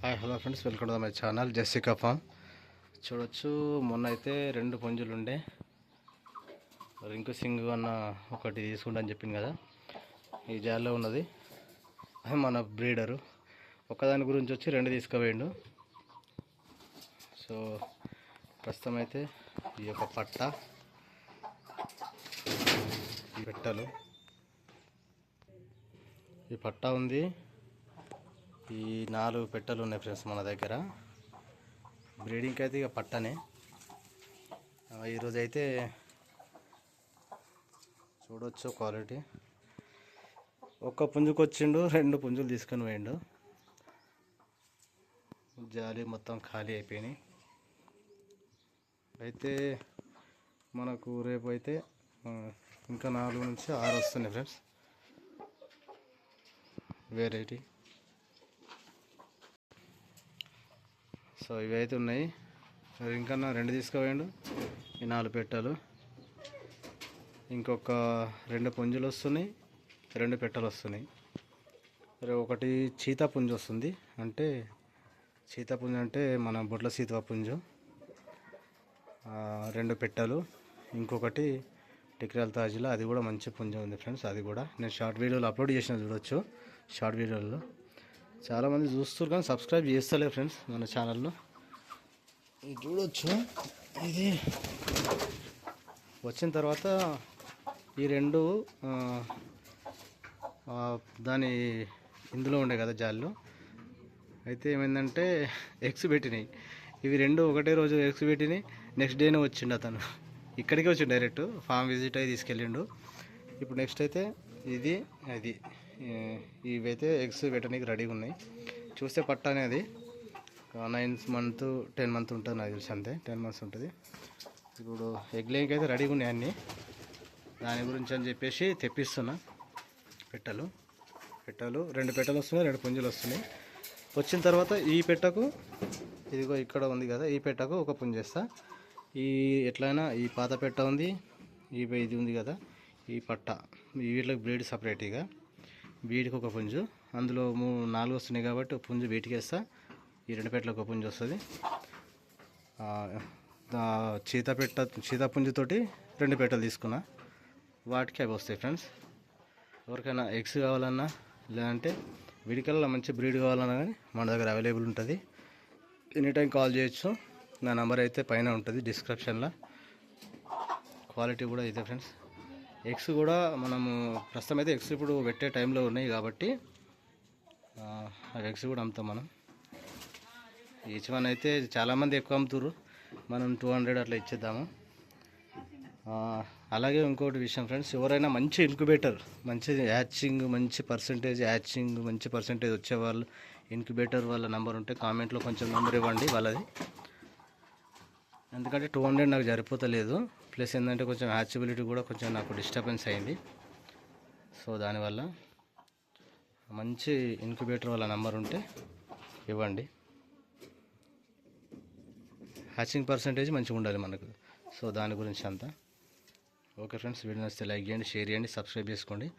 Hi hello friends, welcome to my channel Jessica farm. చూడొచ్చు, మొన్న అయితే 2 పుంజులు ఉండే. రింకు సింగ్ అన్న ఒకటి తీసుకుంటా అని చెప్పింది కదా, ఈ జాల్లో ఉన్నది. అది మన బ్రీడరు. ఒకదాని గురించి వచ్చి 2 తీసుకుపోయిండు. సో ప్రస్తుతం అయితే ఈ యొక్క పట్ట, ఈ పెట్టలు, ఈ పట్ట ఉంది. ఈ 4 పెట్టెలు ఉన్నాయి ఫ్రెండ్స్ మన దగ్గర. బ్రీడింగ్కి అయితే ఇక పట్టనే. ఈరోజు అయితే చూడవచ్చు క్వాలిటీ. ఒక్క పుంజుకు వచ్చిండు, 2 పుంజులు తీసుకొని పోయిండు. జాలి మొత్తం ఖాళీ అయిపోయినాయి. అయితే మనకు రేపు అయితే ఇంకా 4 నుంచి 6 వస్తున్నాయి ఫ్రెండ్స్. వెరైటీ. సో ఇవి అయితే ఉన్నాయి. ఇంకా 2 తీసుకుపోయిండు. ఈ 4 పెట్టెలు, ఇంకొక 2 పుంజులు వస్తున్నాయి, 2 పెట్టెలు వస్తున్నాయి. ఒకటి చీతా పుంజు వస్తుంది. అంటే చీతా పుంజు అంటే మన బొడ్ల సీతవ పుంజు. 2 పెట్టెలు. ఇంకొకటి టిక్రాల్ తాజీలో, అది కూడా మంచి పుంజు ఉంది ఫ్రెండ్స్. అది కూడా నేను షార్ట్ వీడియోలో అప్లోడ్ చేసిన, చూడొచ్చు. షార్ట్ వీడియోలో చాలామంది చూస్తారు కానీ సబ్స్క్రైబ్ చేస్తలేరు ఫ్రెండ్స్ మన ఛానల్లో. చూడొచ్చు, ఇది వచ్చిన తర్వాత ఈ 2 దాని ఇందులో ఉండే కదా జాల్లో. అయితే ఏమైందంటే ఎగ్స్ పెట్టినాయి. ఇవి 2 ఒకటే రోజు ఎగ్స్ పెట్టినాయి. నెక్స్ట్ డేనే వచ్చిండు అతను. ఇక్కడికే వచ్చిండు, డైరెక్ట్ ఫామ్ విజిట్ అయ్యి తీసుకెళ్ళిండు. ఇప్పుడు నెక్స్ట్ అయితే ఇది అది ఇవైతే ఎగ్స్ పెట్టడానికి రెడీగా ఉన్నాయి. చూస్తే పట్ట అనేది 9 మంత్ 10 మంత్ ఉంటుంది నాకు తెలిసి, అంతే 10 మంత్స్ ఉంటుంది. ఇప్పుడు ఎగ్ లేయింగ్ అయితే రెడీగా ఉన్నాయి అన్నీ. దాని గురించి అని చెప్పేసి తెప్పిస్తున్నా. పెట్టెలు 2 పెట్టెలు వస్తున్నాయి, 2 పుంజులు వస్తున్నాయి. వచ్చిన తర్వాత ఈ పెట్టకు, ఇదిగో ఇక్కడ ఉంది కదా, ఈ పెట్టకు ఒక పుంజు చేస్తా. ఈ ఎట్లయినా ఈ పాత పెట్ట ఉంది, ఇది ఉంది కదా, ఈ పట్ట, వీటికి బ్రీడ్ సపరేట్గా. వీటికి ఒక పుంజు, అందులో 4 వస్తున్నాయి కాబట్టి ఒక పుంజు వీటికి వేస్తా. ఈ 2 పెట్టలకు ఒక పుంజు వస్తుంది. చీతా పుంజుతోటి 2 పెట్టెలు తీసుకున్నా, వాటికి అవి వస్తాయి ఫ్రెండ్స్. ఎవరికైనా ఎగ్స్ కావాలన్నా, లేదంటే వీడికల్లా మంచి బ్రీడ్ కావాలన్నా కానీ మన దగ్గర అవైలబుల్ ఉంటుంది. ఎనీ టైం కాల్ చేయొచ్చు. నా నెంబర్ అయితే పైన ఉంటుంది డిస్క్రిప్షన్లో. క్వాలిటీ కూడా ఇదే ఫ్రెండ్స్. ఎగ్స్ కూడా మనము ప్రస్తుతం అయితే ఎగ్స్ ఇప్పుడు పెట్టే టైంలో ఉన్నాయి కాబట్టి అవి ఎగ్స్ కూడా అమ్ముతాం మనం. ఈచ్ వన్ అయితే చాలామంది ఎక్కువ అమ్ముతారు, మనం 200 అట్లా ఇచ్చేద్దాము. అలాగే ఇంకోటి విషయం ఫ్రెండ్స్, ఎవరైనా మంచి ఇంక్యుబేటర్, మంచి హ్యాచింగ్, మంచి పర్సంటేజ్ వచ్చేవాళ్ళు, ఇంక్యుబేటర్ వాళ్ళ నెంబర్ ఉంటే కామెంట్లో కొంచెం నెంబర్ ఇవ్వండి వాళ్ళది. ఎందుకంటే 200 నాకు సరిపోతలేదు. ప్లస్ ఏంటంటే కొంచెం హ్యాచబిలిటీ కూడా కొంచెం నాకు డిస్టర్బెన్స్ అయింది. సో దానివల్ల మంచి ఇంక్యుబేటర్ వాళ్ళ నెంబర్ ఉంటే ఇవ్వండి. హ్యాచింగ్ పర్సంటేజ్ మంచిగా ఉండాలి మనకు. సో దాని గురించి అంతా. ఓకే ఫ్రెండ్స్, వీడియో నచ్చితే లైక్ చేయండి, షేర్ చేయండి, సబ్స్క్రైబ్ చేసుకోండి.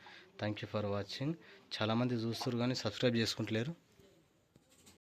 Thank you for watching. చాలామంది చూస్తారు కానీ సబ్స్క్రైబ్ చేసుకుంటలేరు.